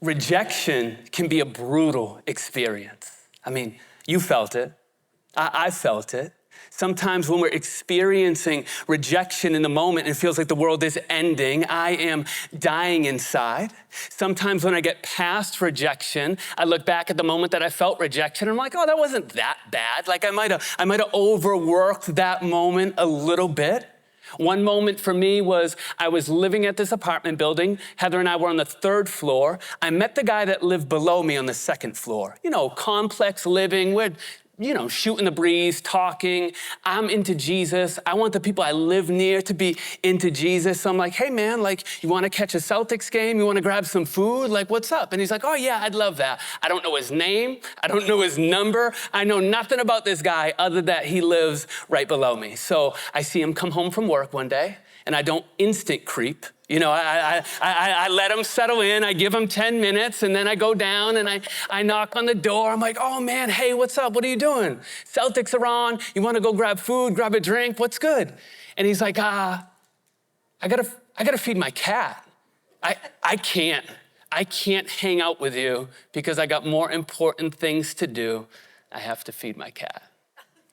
Rejection can be a brutal experience. I mean, you felt it. I felt it. Sometimes when we're experiencing rejection in the moment, it feels like the world is ending. I am dying inside. Sometimes when I get past rejection, I look back at the moment that I felt rejection, and I'm like, oh, that wasn't that bad. Like I might have overworked that moment a little bit. One moment for me was I was living at this apartment building. Heather and I were on the 3rd floor. I met the guy that lived below me on the 2nd floor. You know, complex living. We're shooting the breeze, talking. I'm into Jesus. I want the people I live near to be into Jesus. So I'm like, hey man, like, you wanna catch a Celtics game? You wanna grab some food? Like, what's up? And he's like, oh yeah, I'd love that. I don't know his name. I don't know his number. I know nothing about this guy other than he lives right below me. So I see him come home from work one day, and I don't instant creep. You know, I let him settle in. I give him 10 minutes, and then I go down and I knock on the door. I'm like, oh man, hey, what's up? What are you doing? Celtics are on. You want to go grab food, grab a drink? What's good? And he's like, I gotta feed my cat. I can't hang out with you because I got more important things to do. I have to feed my cat.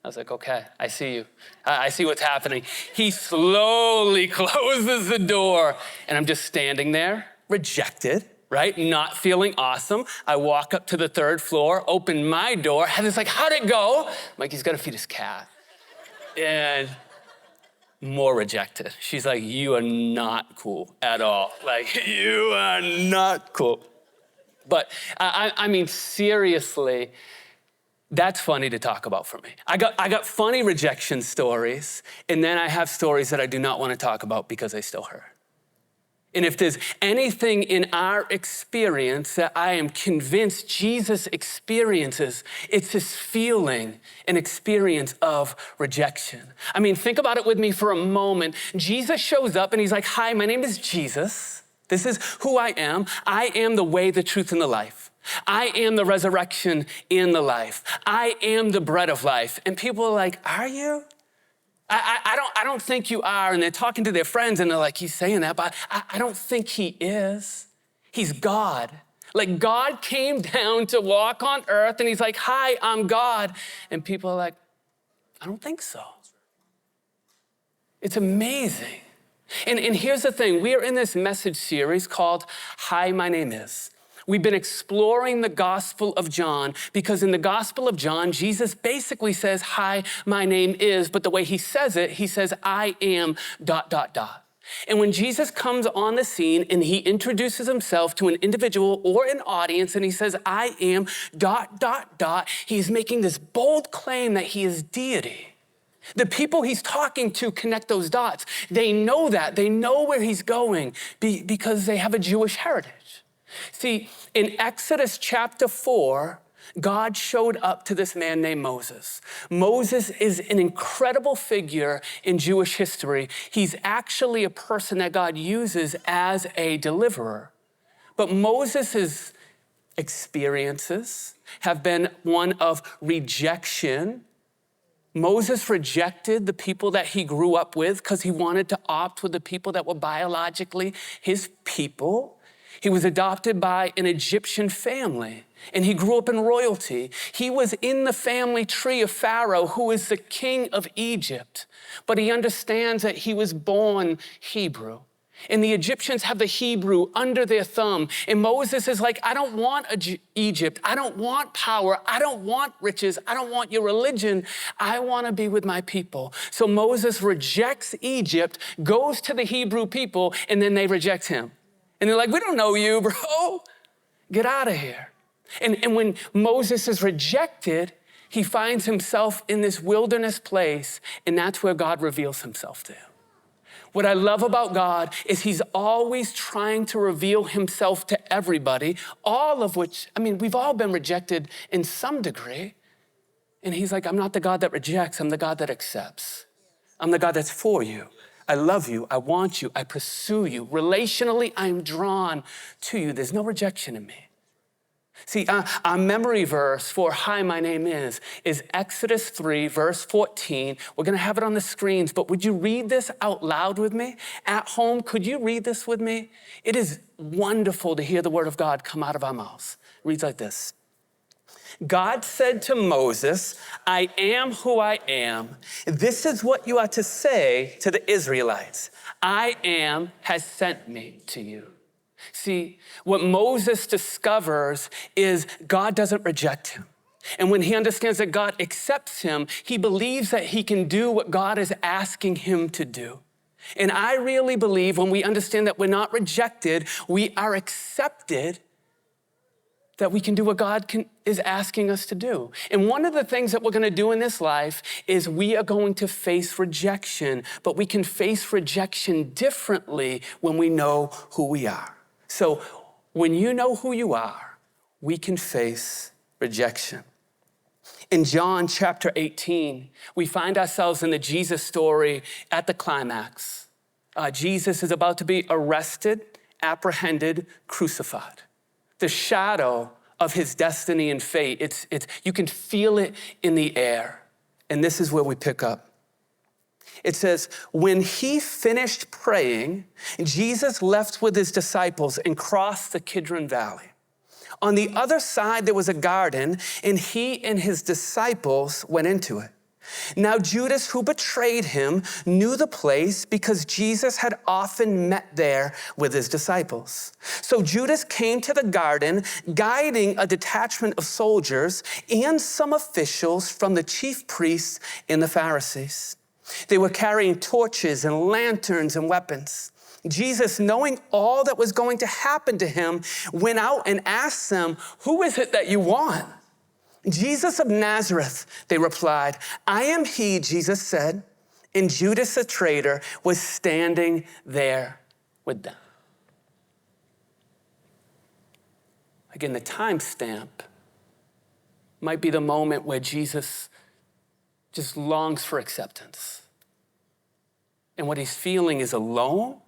I was like, okay, I see you. I see what's happening. He slowly closes the door, and I'm just standing there, rejected, right? Not feeling awesome. I walk up to the 3rd floor, open my door. Heather's like, how'd it go? I'm like, he's gotta feed his cat. And more rejected. She's like, you are not cool at all. Like, you are not cool. But I mean, seriously, that's funny to talk about for me. I got funny rejection stories, and then I have stories that I do not want to talk about because they still hurt. And if there's anything in our experience that I am convinced Jesus experiences, it's this feeling and experience of rejection. I mean, think about it with me for a moment. Jesus shows up and he's like, hi, my name is Jesus. This is who I am. I am the way, the truth, and the life. I am the resurrection and the life. I am the bread of life. And people are like, are you? I don't think you are. And they're talking to their friends and they're like, he's saying that, but I don't think he is. He's God. Like God came down to walk on earth and he's like, hi, I'm God. And people are like, I don't think so. It's amazing. And here's the thing. We are in this message series called Hi, My Name Is. We've been exploring the Gospel of John because in the Gospel of John, Jesus basically says, hi, my name is, but the way he says it, he says, I am ... And when Jesus comes on the scene and he introduces himself to an individual or an audience and he says, I am ... he's making this bold claim that he is deity. The people he's talking to connect those dots. They know that. They know where he's going because they have a Jewish heritage. See, in Exodus chapter 4, God showed up to this man named Moses. Moses is an incredible figure in Jewish history. He's actually a person that God uses as a deliverer. But Moses' experiences have been one of rejection. Moses rejected the people that he grew up with because he wanted to opt with the people that were biologically his people. He was adopted by an Egyptian family, and he grew up in royalty. He was in the family tree of Pharaoh, who is the king of Egypt, but he understands that he was born Hebrew. And the Egyptians have the Hebrew under their thumb. And Moses is like, I don't want Egypt. I don't want power. I don't want riches. I don't want your religion. I want to be with my people. So Moses rejects Egypt, goes to the Hebrew people, and then they reject him. And they're like, we don't know you, bro. Get out of here. And when Moses is rejected, he finds himself in this wilderness place, and that's where God reveals himself to him. What I love about God is he's always trying to reveal himself to everybody, all of which, I mean, we've all been rejected in some degree. And he's like, I'm not the God that rejects, I'm the God that accepts. I'm the God that's for you. I love you, I want you, I pursue you. Relationally, I'm drawn to you. There's no rejection in me. See, our memory verse for Hi, My Name is Exodus 3, verse 14. We're going to have it on the screens, but would you read this out loud with me? At home, could you read this with me? It is wonderful to hear the word of God come out of our mouths. It reads like this. God said to Moses, I am who I am. This is what you are to say to the Israelites. I am has sent me to you. See, what Moses discovers is God doesn't reject him. And when he understands that God accepts him, he believes that he can do what God is asking him to do. And I really believe when we understand that we're not rejected, we are accepted, that we can do what God is asking us to do. And one of the things that we're going to do in this life is we are going to face rejection, but we can face rejection differently when we know who we are. So when you know who you are, we can face rejection. In John chapter 18, we find ourselves in the Jesus story at the climax. Jesus is about to be arrested, apprehended, crucified. The shadow of his destiny and fate, you can feel it in the air. And this is where we pick up. It says, when he finished praying, Jesus left with his disciples and crossed the Kidron Valley. On the other side, there was a garden, and he and his disciples went into it. Now, Judas, who betrayed him, knew the place because Jesus had often met there with his disciples. So Judas came to the garden, guiding a detachment of soldiers and some officials from the chief priests and the Pharisees. They were carrying torches and lanterns and weapons. Jesus, knowing all that was going to happen to him, went out and asked them, who is it that you want? Jesus of Nazareth, they replied. I am he, Jesus said. And Judas, the traitor, was standing there with them. Again, the timestamp might be the moment where Jesus just longs for acceptance. And what he's feeling is alone,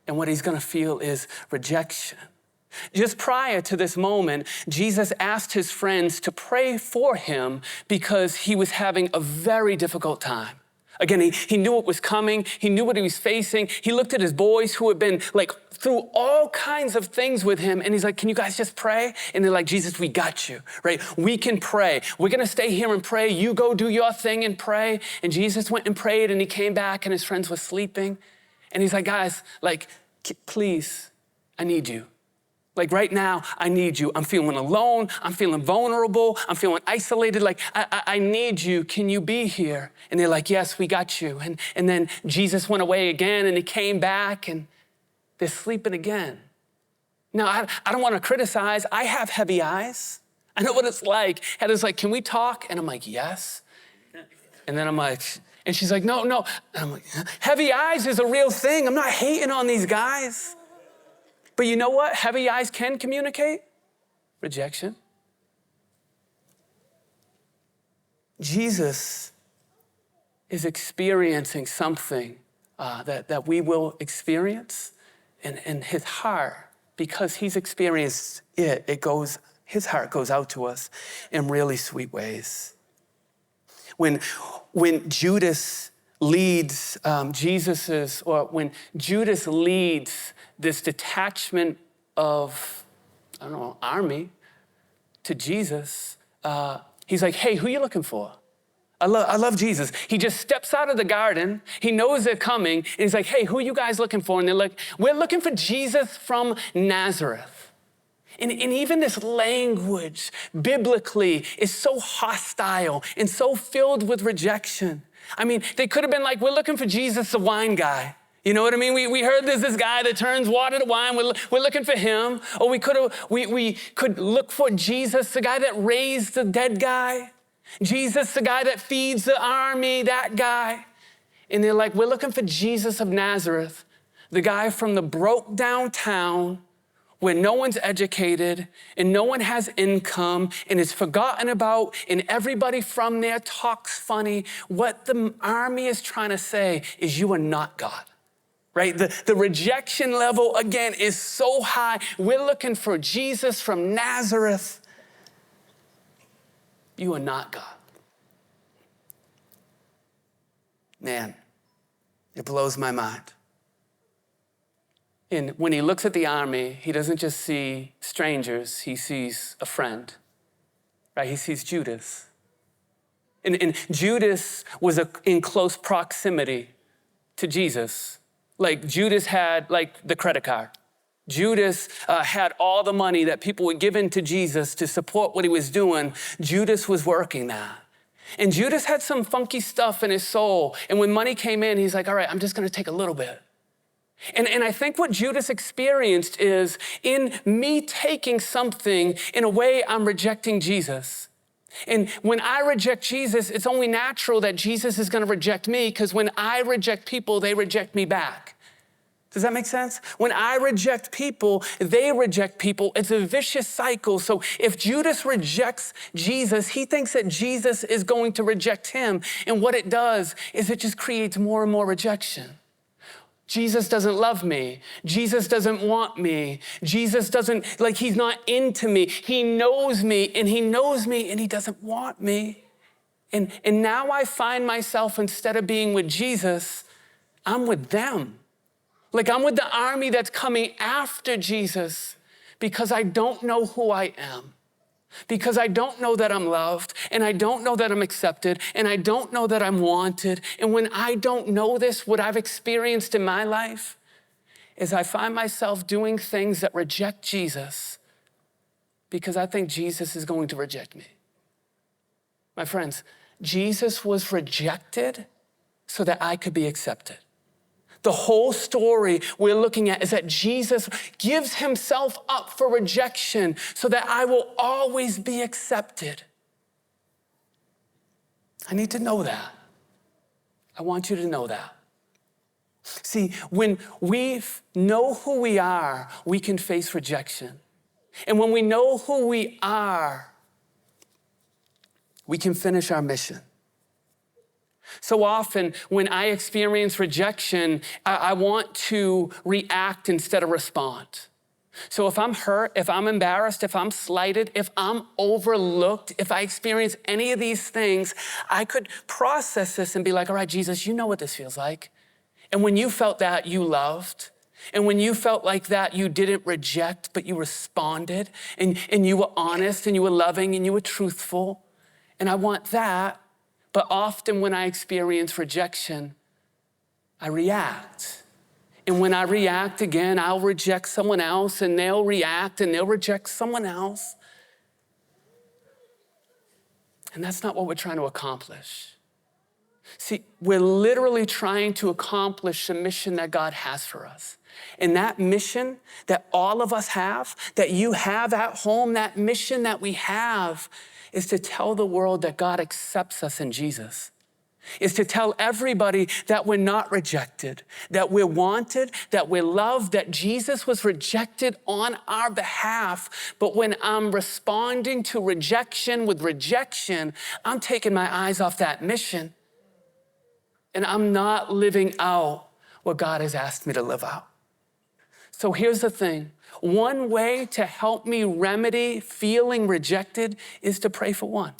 and what he's gonna feel is rejection. Just prior to this moment, Jesus asked his friends to pray for him because he was having a very difficult time. Again, he knew what was coming. He knew what he was facing. He looked at his boys who had been through all kinds of things with him. And he's like, can you guys just pray? And they're like, Jesus, we got you, right? We can pray. We're going to stay here and pray. You go do your thing and pray. And Jesus went and prayed, and he came back, and his friends were sleeping. And he's like, guys, please, I need you. Right now, I need you. I'm feeling alone. I'm feeling vulnerable. I'm feeling isolated. I need you. Can you be here? And they're like, yes, we got you. And then Jesus went away again, and he came back, and they're sleeping again. Now, I don't want to criticize. I have heavy eyes. I know what it's like. Heather's like, can we talk? And I'm like, yes. And then I'm like, and she's like, no. And I'm like, heavy eyes is a real thing. I'm not hating on these guys. But you know what heavy eyes can communicate? Rejection. Jesus is experiencing something that we will experience, and his heart, because he's experienced it, his heart goes out to us in really sweet ways. When Judas leads when Judas leads this detachment of, army to Jesus, he's like, hey, who are you looking for? I love Jesus. He just steps out of the garden. He knows they're coming. And he's like, hey, who are you guys looking for? And they're like, we're looking for Jesus from Nazareth. And even this language, biblically, is so hostile and so filled with rejection. They could have been like, we're looking for Jesus, the wine guy. You know what I mean? We heard there's this guy that turns water to wine. We're looking for him. Or we could look for Jesus, the guy that raised the dead guy. Jesus, the guy that feeds the army, that guy. And they're like, we're looking for Jesus of Nazareth, the guy from the broke down town where no one's educated and no one has income and is forgotten about, and everybody from there talks funny. What the army is trying to say is you are not God. right? The rejection level, again, is so high. We're looking for Jesus from Nazareth. You are not God. Man, it blows my mind. And when he looks at the army, he doesn't just see strangers, he sees a friend, right? He sees Judas. And Judas was in close proximity to Jesus. Like Judas had like the credit card. Judas had all the money that people were giving to Jesus to support what he was doing. Judas was working that. And Judas had some funky stuff in his soul. And when money came in, he's like, all right, I'm just gonna take a little bit. And I think what Judas experienced is in me taking something, in a way, I'm rejecting Jesus. And when I reject Jesus, it's only natural that Jesus is gonna reject me, because when I reject people, they reject me back. Does that make sense? When I reject people, they reject people. It's a vicious cycle. So if Judas rejects Jesus, he thinks that Jesus is going to reject him. And what it does is it just creates more and more rejection. Jesus doesn't love me. Jesus doesn't want me. Jesus doesn't, like, he's not into me. He knows me and he doesn't want me. And now I find myself, instead of being with Jesus, I'm with them. Like I'm with the army that's coming after Jesus, because I don't know who I am, because I don't know that I'm loved, and I don't know that I'm accepted, and I don't know that I'm wanted. And when I don't know this, what I've experienced in my life is I find myself doing things that reject Jesus because I think Jesus is going to reject me. My friends, Jesus was rejected so that I could be accepted. The whole story we're looking at is that Jesus gives himself up for rejection so that I will always be accepted. I need to know that. I want you to know that. See, when we know who we are, we can face rejection. And when we know who we are, we can finish our mission. So often when I experience rejection, I want to react instead of respond. So if I'm hurt, if I'm embarrassed, if I'm slighted, if I'm overlooked, if I experience any of these things, I could process this and be like, all right, Jesus, you know what this feels like. And when you felt that, you loved. And when you felt like that, you didn't reject, but you responded. And you were honest, and you were loving, and you were truthful. And I want that. But often when I experience rejection, I react. And when I react again, I'll reject someone else, and they'll react and they'll reject someone else. And that's not what we're trying to accomplish. See, we're literally trying to accomplish the mission that God has for us. And that mission that all of us have, that you have at home, that mission that we have, is to tell the world that God accepts us in Jesus. Is to tell everybody that we're not rejected, that we're wanted, that we're loved, that Jesus was rejected on our behalf. But when I'm responding to rejection with rejection, I'm taking my eyes off that mission, and I'm not living out what God has asked me to live out. So here's the thing. One way to help me remedy feeling rejected is to pray for one.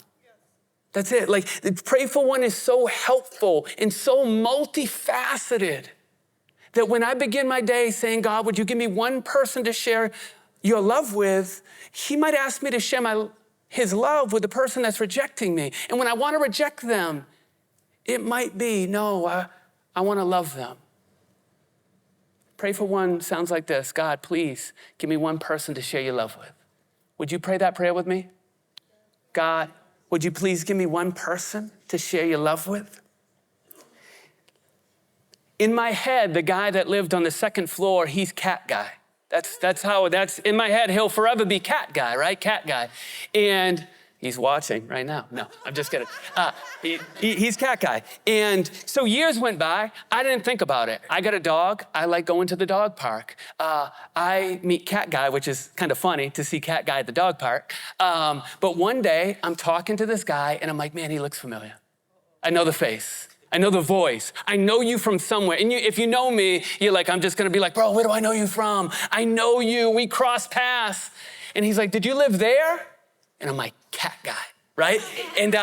That's it. Like, pray for one is so helpful and so multifaceted that when I begin my day saying, God, would you give me one person to share your love with? He might ask me to share his love with the person that's rejecting me. And when I want to reject them, it might be, no, I want to love them. Pray for one sounds like this. God, please give me one person to share your love with. Would you pray that prayer with me? God, would you please give me one person to share your love with? In my head, the guy that lived on the second floor, he's cat guy. That's in my head, he'll forever be cat guy, right? Cat guy. And he's watching right now. No, I'm just kidding. He's cat guy. And so years went by. I didn't think about it. I got a dog. I like going to the dog park. I meet cat guy, which is kind of funny to see cat guy at the dog park. But one day I'm talking to this guy and I'm like, man, he looks familiar. I know the face. I know the voice. I know you from somewhere. And if you know me, you're like, I'm just gonna be like, bro, where do I know you from? I know you, we cross paths. And he's like, did you live there? And I'm like, cat guy, right? And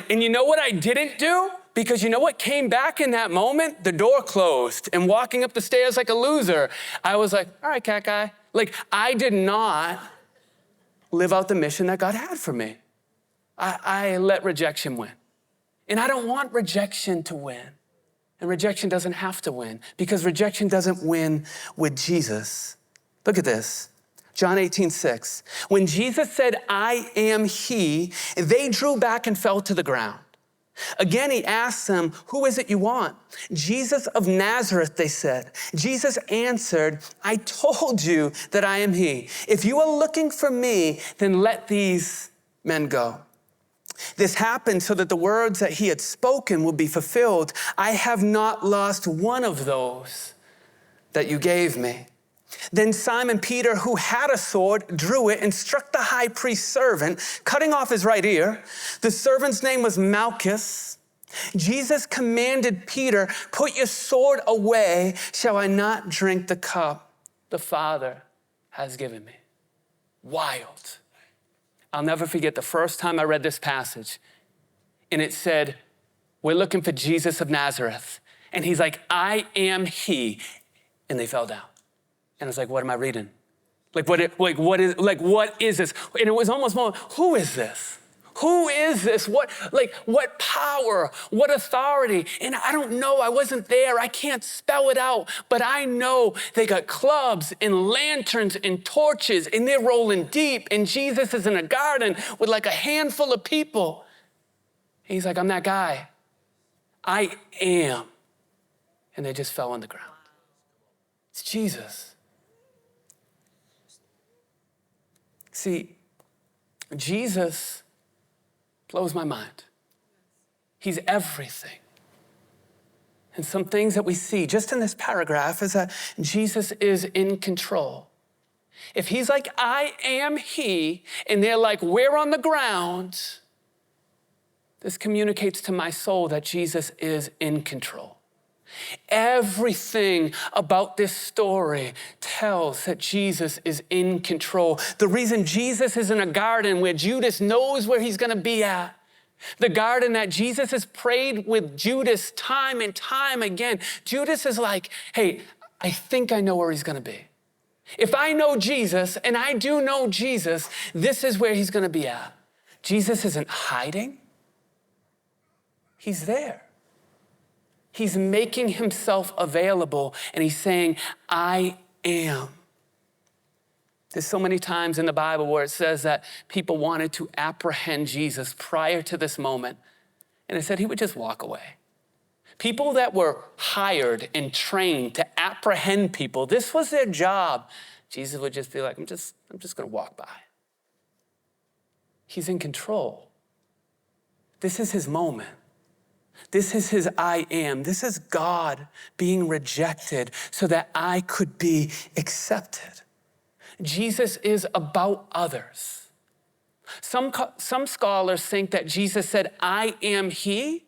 you know what I didn't do? Because you know what came back in that moment? The door closed and walking up the stairs like a loser. I was like, all right, cat guy. Like, I did not live out the mission that God had for me. I let rejection win. And I don't want rejection to win. And rejection doesn't have to win because rejection doesn't win with Jesus. Look at this. John 18:6. When Jesus said, I am he, they drew back and fell to the ground. Again, he asked them, who is it you want? Jesus of Nazareth, they said. Jesus answered, I told you that I am he. If you are looking for me, then let these men go. This happened so that the words that he had spoken would be fulfilled. I have not lost one of those that you gave me. Then Simon Peter, who had a sword, drew it and struck the high priest's servant, cutting off his right ear. The servant's name was Malchus. Jesus commanded Peter, put your sword away. Shall I not drink the cup the Father has given me? Wild. I'll never forget the first time I read this passage, and it said, we're looking for Jesus of Nazareth. And he's like, I am he. And they fell down. And I was like, what am I reading? What is this? And it was almost more, who is this? Who is this? What power? What authority? And I don't know, I wasn't there. I can't spell it out, but I know they got clubs and lanterns and torches and they're rolling deep and Jesus is in a garden with like a handful of people. And he's like, I'm that guy. I am. And they just fell on the ground. It's Jesus. See, Jesus blows my mind. He's everything. And some things that we see just in this paragraph is that Jesus is in control. If he's like, I am he, and they're like, we're on the ground, this communicates to my soul that Jesus is in control. Everything about this story tells that Jesus is in control. The reason Jesus is in a garden where Judas knows where he's going to be at, the garden that Jesus has prayed with Judas time and time again, Judas is like, hey, I think I know where he's going to be. If I know Jesus, and I do know Jesus, this is where he's going to be at. Jesus isn't hiding. He's there. He's making himself available and he's saying, I am. There's so many times in the Bible where it says that people wanted to apprehend Jesus prior to this moment. And it said he would just walk away. People that were hired and trained to apprehend people, this was their job. Jesus would just be like, I'm just gonna walk by. He's in control. This is his moment. This is his I am. This is God being rejected so that I could be accepted. Jesus is about others. Some scholars think that Jesus said, I am he,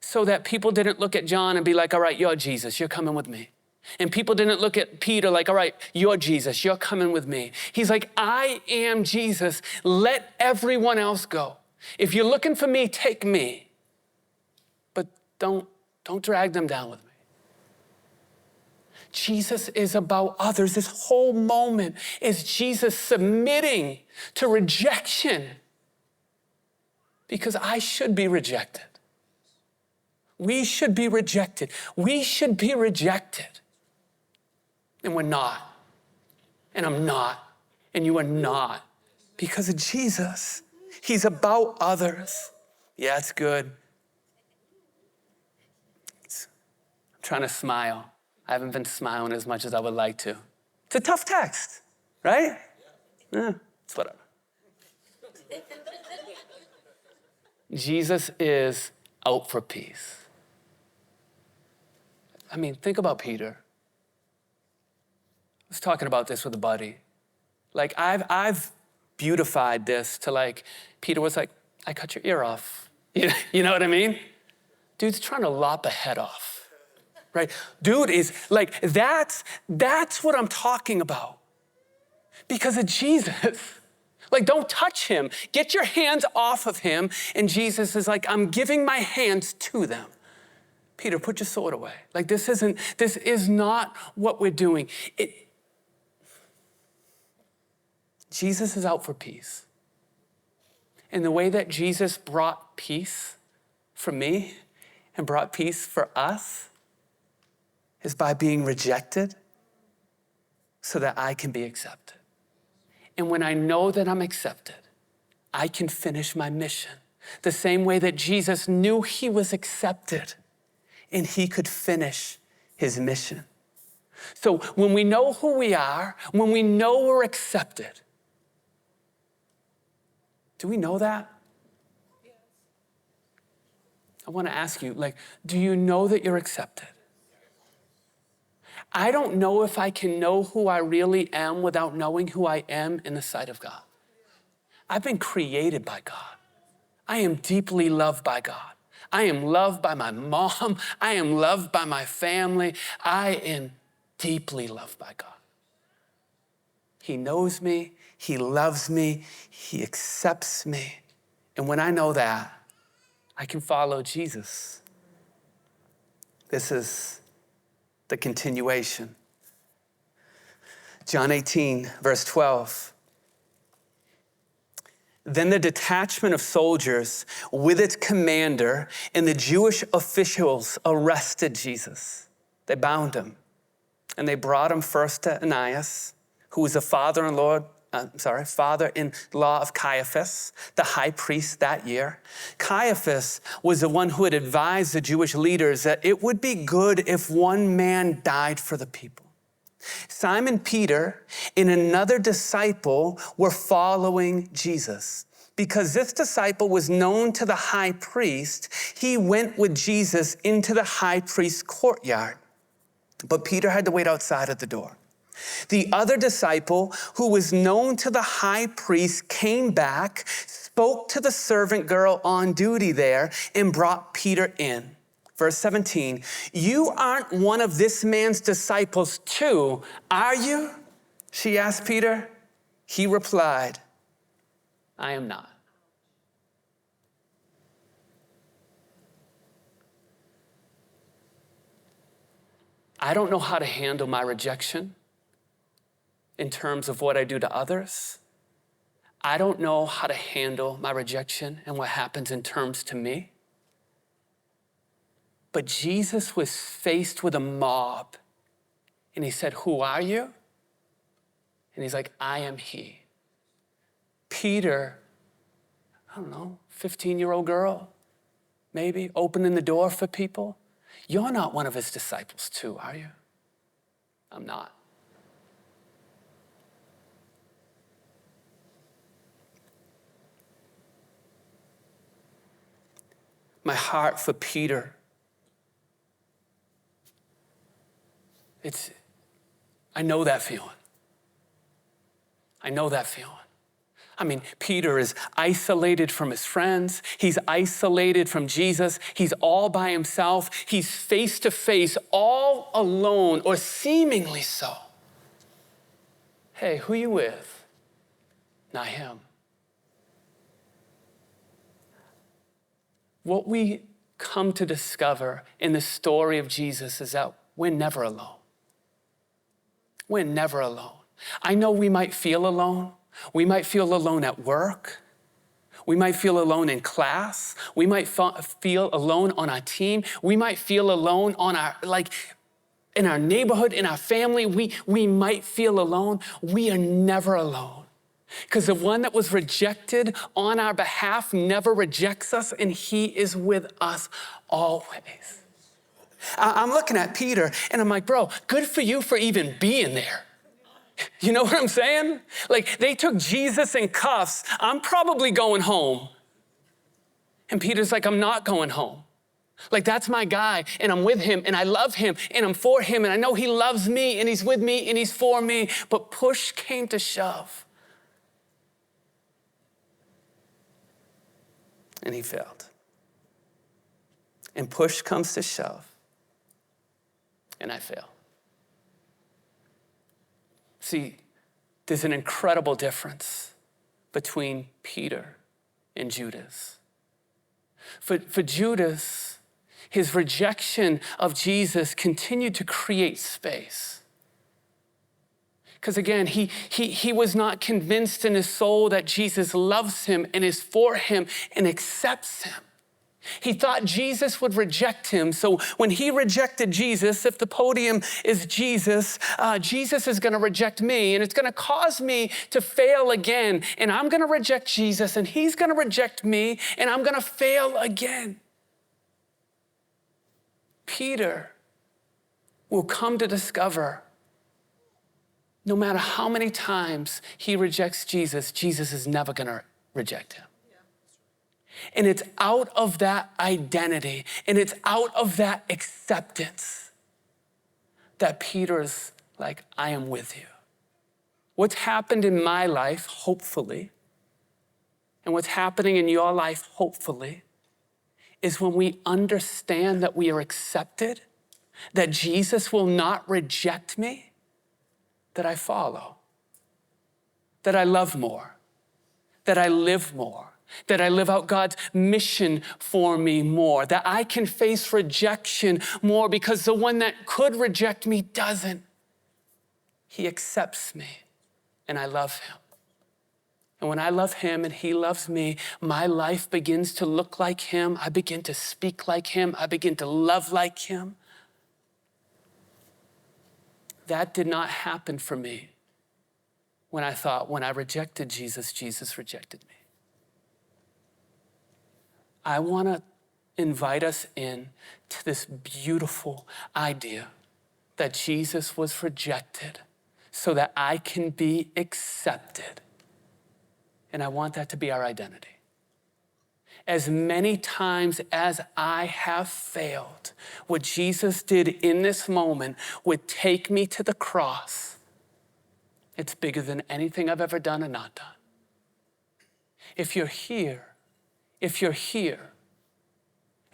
so that people didn't look at John and be like, all right, you're Jesus, you're coming with me. And people didn't look at Peter like, all right, you're Jesus, you're coming with me. He's like, I am Jesus, let everyone else go. If you're looking for me, take me. Don't drag them down with me. Jesus is about others. This whole moment is Jesus submitting to rejection because I should be rejected. We should be rejected. We should be rejected. And we're not. And I'm not. And you are not. Because of Jesus. He's about others. Yeah, it's good. Trying to smile. I haven't been smiling as much as I would like to. It's a tough text, right? Yeah, it's whatever. Jesus is out for peace. I mean, think about Peter. I was talking about this with a buddy. Like, I've beautified this to like, Peter was like, I cut your ear off. You know what I mean? dude's trying to lop a head off, right? Dude is like, that's what I'm talking about. Because of Jesus. Like, don't touch him. Get your hands off of him. And Jesus is like, I'm giving my hands to them. Peter, put your sword away. Like, this is not what we're doing. Jesus is out for peace. And the way that Jesus brought peace for me and brought peace for us is by being rejected so that I can be accepted. And when I know that I'm accepted, I can finish my mission the same way that Jesus knew he was accepted and he could finish his mission. So when we know who we are, when we know we're accepted, do we know that? Yes. I want to ask you, like, do you know that you're accepted? I don't know if I can know who I really am without knowing who I am in the sight of God. I've been created by God. I am deeply loved by God. I am loved by my mom. I am loved by my family. I am deeply loved by God. He knows me. He loves me. He accepts me. And when I know that, I can follow Jesus. This is the continuation. John 18, verse 12. Then the detachment of soldiers with its commander and the Jewish officials arrested Jesus. They bound him and they brought him first to Ananias, who was the father-in-law of Caiaphas, the high priest that year. Caiaphas was the one who had advised the Jewish leaders that it would be good if one man died for the people. Simon Peter and another disciple were following Jesus. Because this disciple was known to the high priest, he went with Jesus into the high priest's courtyard. But Peter had to wait outside at the door. The other disciple, who was known to the high priest, came back, spoke to the servant girl on duty there, and brought Peter in. Verse 17, you aren't one of this man's disciples too, are you? She asked Peter. He replied, I am not. I don't know how to handle my rejection in terms of what I do to others. I don't know how to handle my rejection and what happens in terms to me. But Jesus was faced with a mob and he said, who are you? And he's like, I am he. Peter, I don't know, 15-year-old girl, maybe opening the door for people. You're not one of his disciples too, are you? I'm not. My heart for Peter, I know that feeling. I know that feeling. I mean, Peter is isolated from his friends. He's isolated from Jesus. He's all by himself. He's face to face, all alone, or seemingly so. Hey, who you with? Not him. What we come to discover in the story of Jesus is that we're never alone. We're never alone. I know we might feel alone. We might feel alone at work. We might feel alone in class. We might feel alone on our team. We might feel alone on in our neighborhood, in our family. We might feel alone. We are never alone. Because the one that was rejected on our behalf never rejects us, and he is with us always. I'm looking at Peter, and I'm like, bro, good for you for even being there. You know what I'm saying? Like, they took Jesus in cuffs. I'm probably going home. And Peter's like, I'm not going home. Like, that's my guy, and I'm with him, and I love him, and I'm for him, and I know he loves me, and he's with me, and he's for me. But push came to shove. And he failed. and push comes to shove, and I fail. See, there's an incredible difference between Peter and Judas. For Judas, his rejection of Jesus continued to create space. Because again, he was not convinced in his soul that Jesus loves him and is for him and accepts him. He thought Jesus would reject him. So when he rejected Jesus, if the podium is Jesus, Jesus is going to reject me, and it's going to cause me to fail again. And I'm going to reject Jesus, and he's going to reject me, and I'm going to fail again. Peter will come to discover no matter how many times he rejects Jesus, Jesus is never going to reject him. And it's out of that identity, and it's out of that acceptance that Peter's like, I am with you. What's happened in my life, hopefully, and what's happening in your life, hopefully, is when we understand that we are accepted, that Jesus will not reject me, that I follow, that I love more, that I live more, that I live out God's mission for me more, that I can face rejection more because the one that could reject me doesn't. He accepts me and I love him. And when I love him and he loves me, my life begins to look like him. I begin to speak like him. I begin to love like him. That did not happen for me when I thought, when I rejected Jesus, Jesus rejected me. I want to invite us in to this beautiful idea that Jesus was rejected so that I can be accepted. And I want that to be our identity. As many times as I have failed, what Jesus did in this moment would take me to the cross. It's bigger than anything I've ever done or not done. If you're here,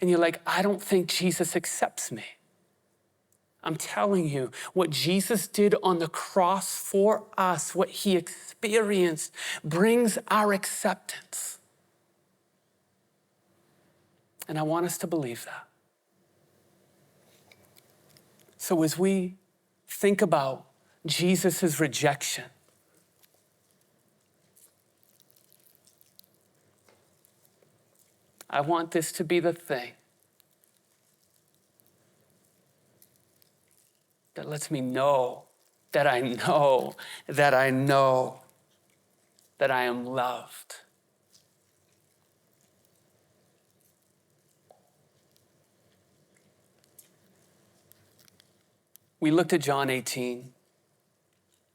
and you're like, I don't think Jesus accepts me. I'm telling you, what Jesus did on the cross for us, what he experienced, brings our acceptance. And I want us to believe that. So as we think about Jesus' rejection, I want this to be the thing that lets me know that I know that I know that I am loved. We looked at John 18.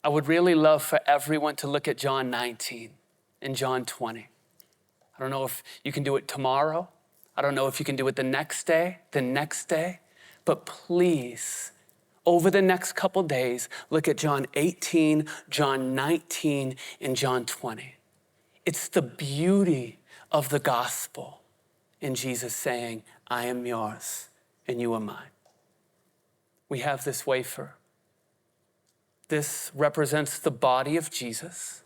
I would really love for everyone to look at John 19 and John 20. I don't know if you can do it tomorrow. I don't know if you can do it the next day, but please, over the next couple days, look at John 18, John 19, and John 20. It's the beauty of the gospel in Jesus saying, I am yours and you are mine. We have this wafer. This represents the body of Jesus.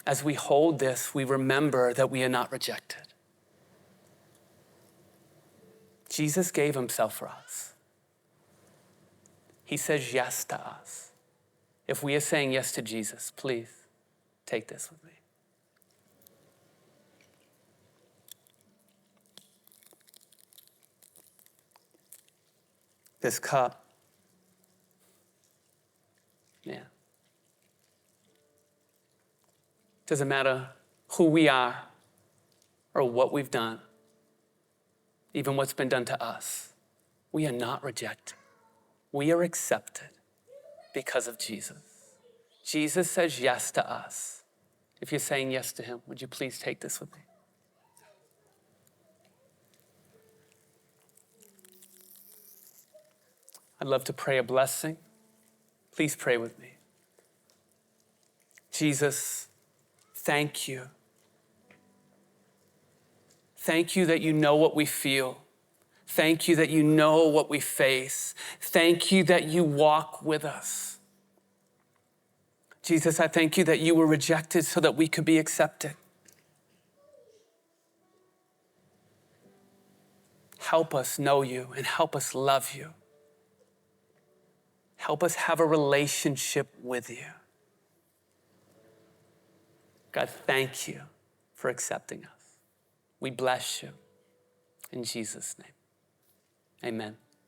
As we hold this, we remember that we are not rejected. Jesus gave himself for us. He says yes to us. If we are saying yes to Jesus, please take this with me. This cup, doesn't matter who we are or what we've done, even what's been done to us. We are not rejected. We are accepted because of Jesus. Jesus says yes to us. If you're saying yes to him, would you please take this with me? I'd love to pray a blessing. Please pray with me. Jesus, thank you. Thank you that you know what we feel Thank you that you know what we face. Thank you that you walk with us. Jesus, I thank you that you were rejected so that we could be accepted. Help us know you and help us love you. Help us have a relationship with you. God, thank you for accepting us. We bless you in Jesus' name. Amen.